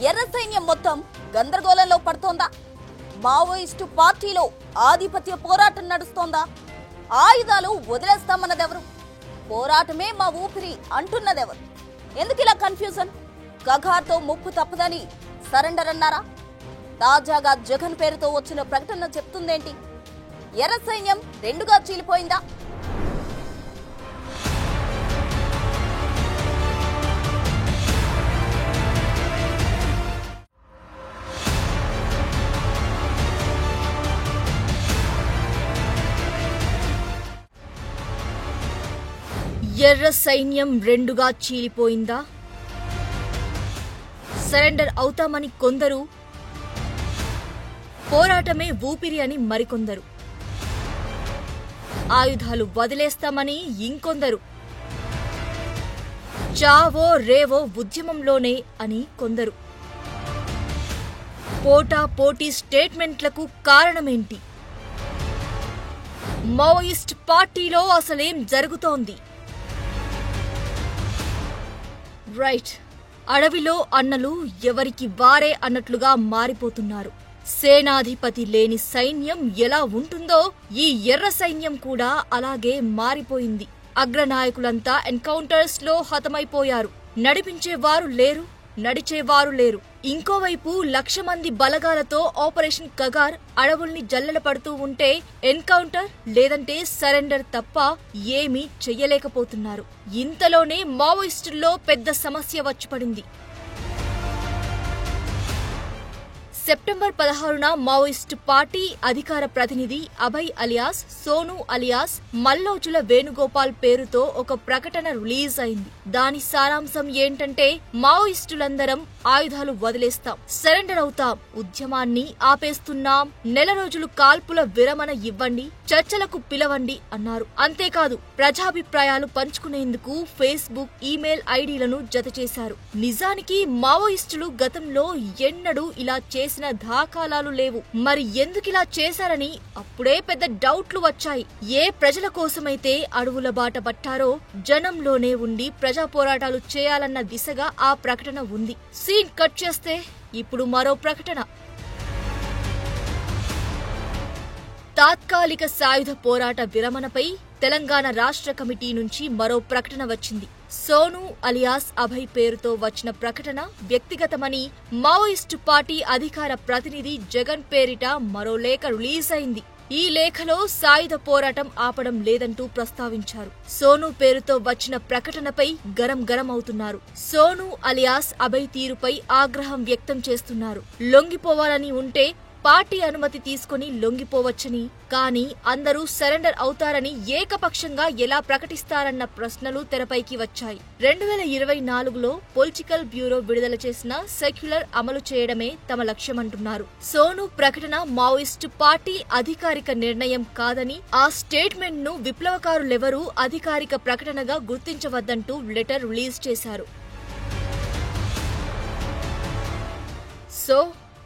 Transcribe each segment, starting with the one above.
ఎర్ర సైన్యం మొత్తం గందరగోళంలో పడుతోందా? మావోయిస్టు పార్టీలో ఆధిపత్య పోరాటం నడుస్తోందా? ఆయుధాలు వదిలేస్తామన్నదెవరు? పోరాటమే మా ఊపిరి అంటున్నదెవరు? ఎందుకిలా కన్ఫ్యూజన్? కగార్తో ముప్పు తప్పదని సరెండర్ అన్నారా? తాజాగా జగన్ పేరుతో వచ్చిన ప్రకటన చెప్తుందేంటి? ఎర్ర సైన్యం రెండుగా చీలిపోయిందా? ఎర్ర సైన్యం రెండుగా చీలిపోయిందా? సరెండర్ అవుతామని కొందరు, పోరాటమే ఊపిరి అని మరికొందరు, ఆయుధాలు వదిలేస్తామని ఇంకొందరు, చావో రేవో ఉద్యమంలోనే అని కొందరు. పోటాపోటీ స్టేట్మెంట్లకు కారణమేంటి? మావోయిస్ట్ పార్టీలో అసలేం జరుగుతోంది? రైట్, అడవిలో అన్నలు ఎవరికి వారే అన్నట్లుగా మారిపోతున్నారు. సేనాధిపతి లేని సైన్యం ఎలా ఉంటుందో ఈ ఎర్ర సైన్యం కూడా అలాగే మారిపోయింది. అగ్రనాయకులంతా ఎన్కౌంటర్స్ లో హతమైపోయారు. నడిపించేవారు లేరు, నడిచేవారు లేరు. ఇంకోవైపు 1,00,000 మంది బలగాలతో ఆపరేషన్ కగార్ అడవుల్ని జల్లెడ పడుతూ ఉంటే ఎన్కౌంటర్ లేదంటే సరెండర్ తప్ప ఏమీ చెయ్యలేకపోతున్నారు. ఇంతలోనే మావోయిస్టుల్లో పెద్ద సమస్య వచ్చిపడింది. సెప్టెంబర్ 16న మావోయిస్టు పార్టీ అధికార ప్రతినిధి అభయ్ అలియాస్ సోను అలియాస్ మల్లోజుల వేణుగోపాల్ పేరుతో ఒక ప్రకటన రిలీజ్ అయింది. దాని సారాంశం ఏంటంటే, మావోయిస్టులందరం ఆయుధాలు వదిలేస్తాం, సరెండర్ అవుతాం, ఉద్యమాన్ని ఆపేస్తున్నాం, నెల రోజులు కాల్పుల విరమణ ఇవ్వండి, చర్చలకు పిలవండి అన్నారు. అంతేకాదు, ప్రజాభిప్రాయాలు పంచుకునేందుకు ఫేస్బుక్, ఈమెయిల్ ఐడీలను జతచేశారు. నిజానికి మావోయిస్టులు గతంలో ఎన్నడూ ఇలా చేసిన దాఖలాలు లేవు. మరి ఎందుకిలా చేశారని అప్పుడే పెద్ద డౌట్లు వచ్చాయి. ఏ ప్రజల కోసమైతే అడవుల బాట పట్టారో జనంలోనే ఉండి ప్రజా పోరాటాలు చేయాలన్న దిశగా ఆ ప్రకటన ఉంది. సీన్ కట్ చేస్తే ఇప్పుడు మరో ప్రకటన. తాత్కాలిక సాయుధ పోరాట విరమణపై తెలంగాణ రాష్ట్ర కమిటీ నుంచి మరో ప్రకటన వచ్చింది. సోను అలియాస్ అభయ్ పేరుతో వచ్చిన ప్రకటన వ్యక్తిగతమని మావోయిస్టు పార్టీ అధికార ప్రతినిధి జగన్ పేరిట మరో లేఖ రిలీజ్ అయింది. ఈ లేఖలో సాయుధ పోరాటం ఆపడం లేదంటూ ప్రస్తావించారు. సోను పేరుతో వచ్చిన ప్రకటనపై గరం అవుతున్నారు. సోను అలియాస్ అభయ్ తీరుపై ఆగ్రహం వ్యక్తం చేస్తున్నారు. లొంగిపోవాలని ఉంటే పార్టీ అనుమతి తీసుకుని లొంగిపోవచ్చని, కానీ అందరూ సరెండర్ అవుతారని ఏకపక్షంగా ఎలా ప్రకటిస్తారన్న ప్రశ్నలు తెరపైకి వచ్చాయి. 2024లో పొలిటికల్ బ్యూరో విడుదల చేసిన సెక్యులర్ అమలు చేయడమే తమ లక్ష్యమంటున్నారు. సోను ప్రకటన మావోయిస్టు పార్టీ అధికారిక నిర్ణయం కాదని, ఆ స్టేట్మెంట్ ను విప్లవకారులెవరూ అధికారిక ప్రకటనగా గుర్తించవద్దంటూ లెటర్ రిలీజ్ చేశారు. సో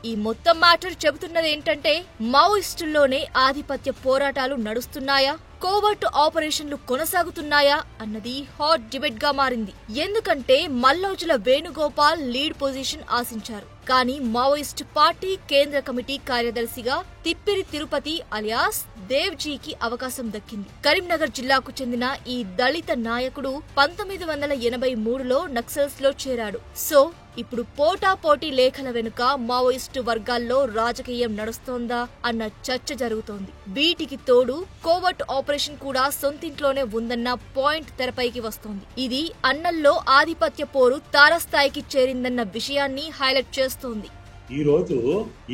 ఈ మొత్తం మ్యాటర్ చెబుతున్నదేంటంటే, మావోయిస్టుల్లోనే ఆధిపత్య పోరాటాలు నడుస్తున్నాయా, కోవర్ట్ ఆపరేషన్లు కొనసాగుతున్నాయా అన్నది హాట్ డిబేట్ గా మారింది. ఎందుకంటే మల్లోజుల వేణుగోపాల్ లీడ్ పొజిషన్ ఆశించారు. కానీ మావోయిస్టు పార్టీ కేంద్ర కమిటీ కార్యదర్శిగా తిప్పిరి తిరుపతి అలియాస్ దేవ్జీకి అవకాశం దక్కింది. కరీంనగర్ జిల్లాకు చెందిన ఈ దళిత నాయకుడు 1983లో నక్సల్స్ లో చేరాడు. సో ఇప్పుడు పోటాపోటీ లేఖల వెనుక మావోయిస్టు వర్గాల్లో రాజకీయం నడుస్తోందా అన్న చర్చ జరుగుతోంది. వీటికి తోడు కోవర్ట్ ఆపరేషన్ కూడా సొంతింట్లోనే ఉందన్న పాయింట్ తెరపైకి వస్తోంది. ఇది అన్నల్లో ఆధిపత్య పోరు తారస్థాయికి చేరిందన్న విషయాన్ని హైలైట్ చేస్తోంది. ఈ రోజు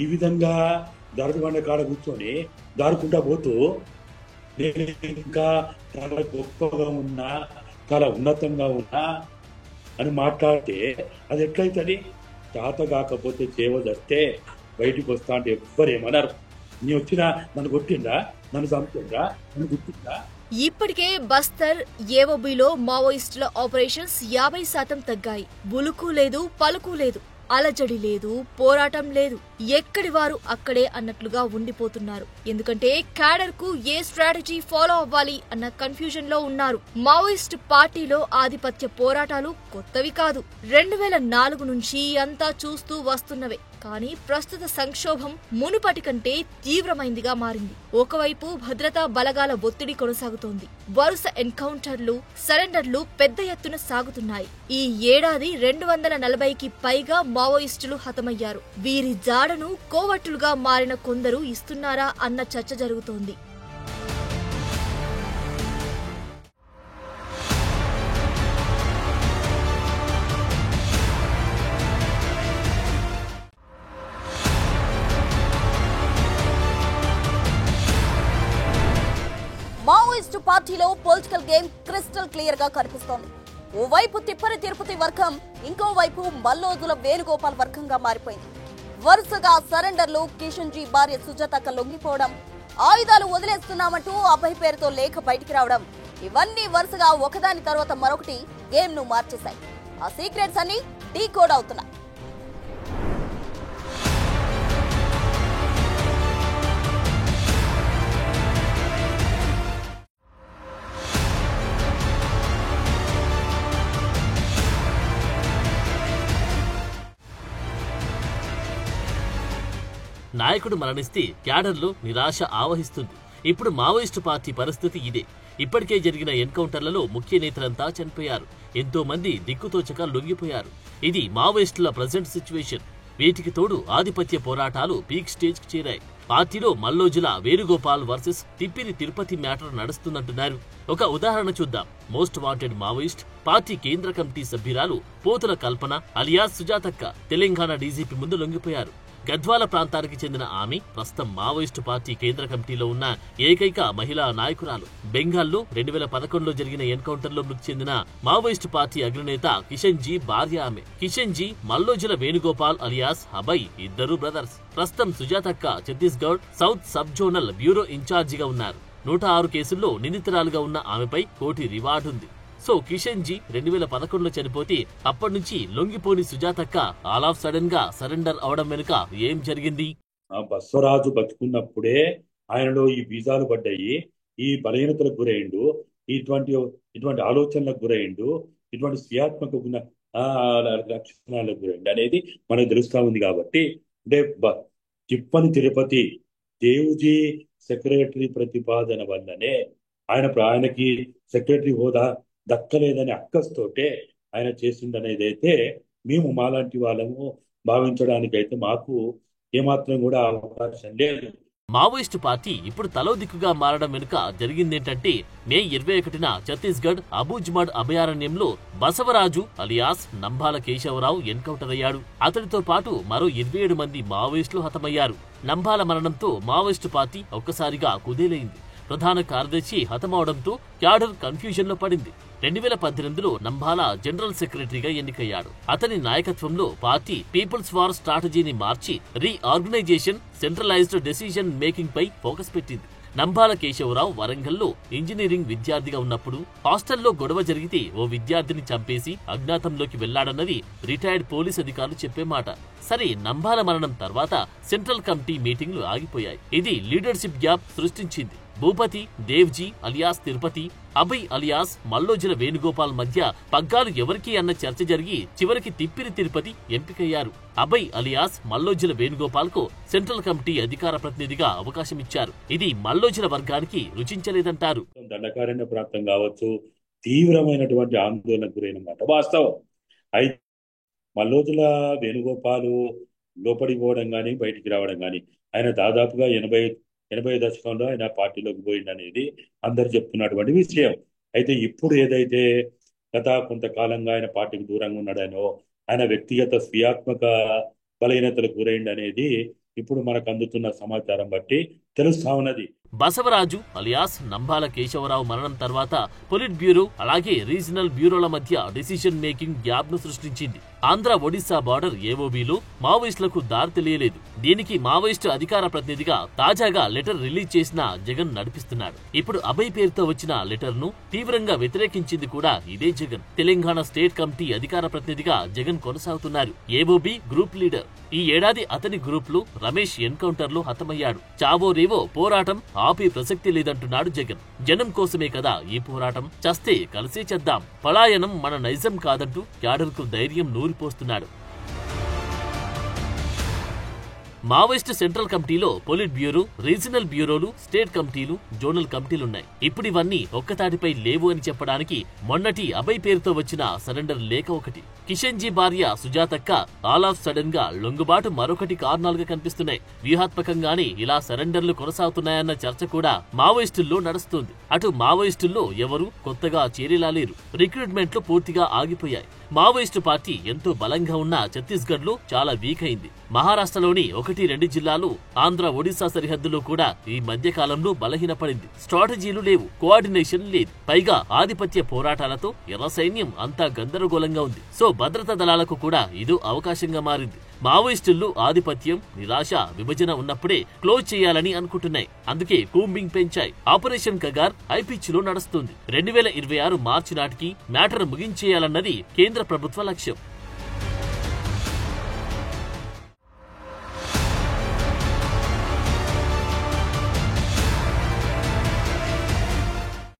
ఈ విధంగా దొరకబండ కాడ కూర్చొని దారుకుంటా పోతూ నేను ఇంకా చాలా గొప్పగా ఉన్నా, చాలా ఉన్నతంగా ఉన్నా అని మాట్లాడితే అది ఎట్లయితుంది? చేత కాకపోతే చేవదస్తే బయటికి వస్తా అంటే ఎవ్వరేమన్నారు. నీ వచ్చినా నన్ను కొట్టిందా, నన్ను చంపిందా, నన్ను గుర్తిందా? ఇప్పటికే బస్తర్, ఏఓబీలో మావోయిస్టుల ఆపరేషన్స్ 50% తగ్గాయి. బులుకు లేదు, పలుకు లేదు. అలజడి లేదు, పోరాటం లేదు, ఎక్కడి వారు అక్కడే అన్నట్లుగా ఉండిపోతున్నారు. ఎందుకంటే క్యాడర్ కు ఏ స్ట్రాటజీ ఫాలో అవ్వాలి అన్న కన్ఫ్యూజన్ లో ఉన్నారు. మావోయిస్ట్ పార్టీలో ఆధిపత్య పోరాటాలు కొత్తవి కాదు. 2004 నుంచి అంతా చూస్తూ వస్తున్నవే. కానీ ప్రస్తుత సంక్షోభం మునుపటి కంటే తీవ్రమైందిగా మారింది. ఒకవైపు భద్రతా బలగాల ఒత్తిడి కొనసాగుతోంది. వరుస ఎన్కౌంటర్లు, సరెండర్లు పెద్ద ఎత్తున సాగుతున్నాయి. ఈ ఏడాది 240కి పైగా మావోయిస్టులు హతమయ్యారు. వీరి జాడను కోవట్టులుగా మారిన కొందరు ఇస్తున్నారా అన్న చర్చ జరుగుతోంది. మావోయిస్టు పార్టీలో పొలిటికల్ గేమ్ క్రిస్టల్ క్లియర్ గా కనిపిస్తోంది. ఓవైపు తిప్పని తిరుపతి వర్గం, ఇంకోవైపు మల్లోజుల వేణుగోపాల్ వర్గంగా మారిపోయింది. వరుసగా సరెండర్లు, కిషన్ జీ భార్య సుజాతక్క లొంగిపోవడం, ఆయుధాలు వదిలేస్తున్నామంటూ అభయ్ పేరుతో లేఖ బయటికి రావడం, ఇవన్నీ వరుసగా ఒకదాని తర్వాత మరొకటి గేమ్ ను మార్చేశాయి. ఆ సీక్రెట్స్ అన్ని డీకోడ్ అవుతున్నాయి. నాయకుడు మరణిస్తే క్యాడర్లో నిరాశ ఆవహిస్తుంది. ఇప్పుడు మావోయిస్టు పార్టీ పరిస్థితి ఇదే. ఇప్పటికే జరిగిన ఎన్కౌంటర్లలో ముఖ్య నేతలంతా చనిపోయారు. ఎంతో మంది దిక్కుతోచక లొంగిపోయారు. ఇది మావోయిస్టుల ప్రజెంట్ సిచ్యువేషన్. వీటికి తోడు ఆధిపత్య పోరాటాలు పీక్ స్టేజ్ కు చేరాయి. పార్టీలో మల్లోజుల వేణుగోపాల్ వర్సెస్ తిప్పిరి తిరుపతి మ్యాటర్ నడుస్తున్నట్టున్నారు. ఒక ఉదాహరణ చూద్దాం. మోస్ట్ వాంటెడ్ మావోయిస్ట్ పార్టీ కేంద్ర కమిటీ సభ్యురాలు పోతుల కల్పన అలియాస్ సుజాతక్క తెలంగాణ డీజీపీ ముందు లొంగిపోయారు. గద్వాల ప్రాంతానికి చెందిన ఆమె ప్రస్తుతం మావోయిస్టు పార్టీ కేంద్ర కమిటీలో ఉన్న ఏకైక మహిళా నాయకురాలు. బెంగాల్లో 2011లో జరిగిన ఎన్కౌంటర్లో మృతి చెందిన మావోయిస్టు పార్టీ అగ్రనేత కిషన్ జీ భార్య ఆమె. కిషన్ జీ మల్లోజుల వేణుగోపాల్ అలియాస్ అభయ్ ఇద్దరు బ్రదర్స్. ప్రస్తుతం సుజాతక్క Chhattisgarh south sub zonal bureau ఇన్ఛార్జిగా ఉన్నారు. 106 కేసుల్లో నిందితురాలుగా ఉన్న ఆమెపై కోటి రివార్డు ఉంది. సో కిషన్ జీ 2011లో చనిపోతే అప్పటి నుంచి లొంగిపోని సుజాతక్క ఆల్ ఆఫ్ సడన్ గా సరెండర్ అవడం వెనుక ఏం జరిగింది? బస్వరాజు బతుకున్నప్పుడే ఆయనలో ఈ బీజాలు పడ్డాయి. ఈ బలహీనతలకు గురైండు, ఇటువంటి ఆలోచనలకు గురైండు, ఇటువంటి క్రియాత్మక గుణ లక్షణాలకు గురైండు అనేది మనకు తెలుస్తా ఉంది. కాబట్టి అంటే తిప్పని తిరుపతి దేవుజీ సెక్రటరీ ప్రతిపాదన వల్లనే ఆయనకి సెక్రటరీ హోదా దక్కలేదని అక్కస్తోటే ఆయన చేసిందనేది అయితే మేము మాలాంటి వాళ్ళము భావించడానికైతే మాకు ఏమాత్రం కూడా అవకాశం లేదు. మావోయిస్టు పార్టీ ఇప్పుడు తలో దిక్కుగా మారడం వెనుక జరిగిందేంటంటే మే 21న ఛత్తీస్గఢ్ అబూజ్మడ్ అభయారణ్యంలో బసవరాజు అలియాస్ నంబాల కేశవరావు ఎన్కౌంటర్ అయ్యాడు. అతడితో పాటు మరో 27 మంది మావోయిస్టులు హతమయ్యారు. నంబాల మరణంతో మావోయిస్టు పార్టీ ఒక్కసారిగా కుదేలైంది. ప్రధాన కార్యదర్శి హతమవడంతో క్యాడర్ కన్ఫ్యూజన్ లో పడింది. 2018లో నంబాల జనరల్ సెక్రటరీగా ఎన్నికయ్యాడు. అతని నాయకత్వంలో పార్టీ పీపుల్స్ వార్ స్ట్రాటజీని మార్చి రీఆర్గనైజేషన్, సెంట్రలైజ్డ్ డెసిషన్ మేకింగ్ పై ఫోకస్ పెట్టింది. నంబాల కేశవరావు వరంగల్లో ఇంజనీరింగ్ విద్యార్థిగా ఉన్నప్పుడు హాస్టల్లో గొడవ జరిగితే ఓ విద్యార్థిని చంపేసి అజ్ఞాతంలోకి వెళ్లాడన్నది రిటైర్డ్ పోలీస్ అధికారులు చెప్పే మాట. సరే, నంబాల మరణం తర్వాత సెంట్రల్ కమిటీ మీటింగ్లు ఆగిపోయాయి. ఇది లీడర్షిప్ గ్యాప్ సృష్టించింది. భూపతి దేవ్జీ అలియాస్ తిరుపతి, అభయ్ అలియాస్ మల్లోజుల వేణుగోపాల్ మధ్య పగ్గాలు ఎవరికి అన్న చర్చ జరిగి చివరికి తిప్పిరి తిరుపతి ఎంపికయ్యారు. అభయ్ అలియాస్ మల్లోజుల వేణుగోపాల్ కు సెంట్రల్ కమిటీ అధికార ప్రతినిధిగా అవకాశం ఇచ్చారు. ఇది మల్లోజుల వర్గానికి రుచించలేదంటారు. దండకారణ్య ప్రాంతం కావచ్చు, తీవ్రమైనటువంటి ఆందోళనకు గురైన మాట వాస్తవం. అయితే మల్లోజుల వేణుగోపాలు లోపడిపోవడం కానీ బయటికి రావడం కానీ ఆయన దాదాపుగా 80 దశకంలో ఆయన పార్టీలోకి పోయింది అనేది అందరు చెప్తున్నటువంటి విషయం. అయితే ఇప్పుడు ఏదైతే గత కొంతకాలంగా ఆయన పార్టీకి దూరంగా ఉన్నాడనో, ఆయన వ్యక్తిగత క్రియాత్మక బలహీనతలకు గురైంది అనేది ఇప్పుడు మనకు అందుతున్న సమాచారం బట్టి తెలుస్తా ఉన్నది. బసవరాజు అలియాస్ నంబాల కేశవరావు మరణం తర్వాత పొలిట్ బ్యూరో అలాగే రీజనల్ బ్యూరోల మధ్య డిసిషన్ మేకింగ్ గ్యాప్ ను సృష్టించింది. ఆంధ్ర ఒడిశా బార్డర్ ఏఓబీలో మావోయిస్టులకు దారి తెలియలేదు. దీనికి మావోయిస్టు అధికార ప్రతినిధిగా తాజాగా లెటర్ రిలీజ్ చేసిన జగన్ నడిపిస్తున్నాడు. ఇప్పుడు అభయ్ పేరుతో వచ్చిన లెటర్ ను తీవ్రంగా వ్యతిరేకించింది కూడా ఇదే జగన్. తెలంగాణ స్టేట్ కమిటీ అధికార ప్రతినిధిగా జగన్ కొనసాగుతున్నారు. AOB group leader. ఈ ఏడాది అతని గ్రూప్ లో రమేష్ ఎన్కౌంటర్ లో హతమయ్యాడు. చావో రేవో పోరాటం ఆపే ప్రసక్తి లేదంటున్నాడు జగన్. జనం కోసమే కదా ఈ పోరాటం, చస్తే కలిసే చేద్దాం, పలాయనం మన నైజం కాదంటూ క్యాడర్ కు ధైర్యం నూరిపోస్తున్నాడు. మావోయిస్టు సెంట్రల్ కమిటీలో పొలిట్ బ్యూరో, రీజనల్ బ్యూరోలు, స్టేట్ కమిటీలు, జోనల్ కమిటీలున్నాయి. ఇప్పుడు ఇవన్నీ ఒక్కతాటిపై లేవు అని చెప్పడానికి మొన్నటి అభయ్ పేరుతో వచ్చిన సరెండర్ లేఖ ఒకటి. కిషన్జీ భార్య సుజాతక్క ఆల్ ఆఫ్ సడన్ గా లొంగుబాటు మరొకటి కారణాలుగా కనిపిస్తున్నాయి. వ్యూహాత్మకంగానే ఇలా సరెండర్లు కొనసాగుతున్నాయన్న చర్చ కూడా మావోయిస్టుల్లో నడుస్తుంది. అటు మావోయిస్టుల్లో ఎవరూ కొత్తగా చేరేలా లేరు. రిక్రూట్మెంట్లు పూర్తిగా ఆగిపోయాయి. మావోయిస్టు పార్టీ ఎంతో బలంగా ఉన్న ఛత్తీస్గఢ్ లో చాలా వీక్ అయింది. మహారాష్ట్రలోని 1-2 జిల్లాలు, ఆంధ్ర ఒడిశా సరిహద్దులో కూడా ఈ మధ్య కాలంలో బలహీనపడింది. స్ట్రాటజీలు లేవు, కోఆర్డినేషన్ లేదు. పైగా ఆధిపత్య పోరాటాలతో ఎర్ర సైన్యం అంతా గందరగోళంగా ఉంది. సో భద్రతా దళాలకు కూడా ఇదో అవకాశంగా మారింది. మావోయిస్టుల్లో ఆధిపత్యం, నిరాశ, విభజన ఉన్నప్పుడే క్లోజ్ చేయాలని అనుకుంటున్నాయి. అందుకే కూంబింగ్ పెంచాయి. ఆపరేషన్ కగార్ హై పిచ్ లో నడుస్తుంది. 2026 మార్చి నాటికి మ్యాటర్ ముగించేయాలన్నది కేంద్ర ప్రభుత్వ లక్ష్యం.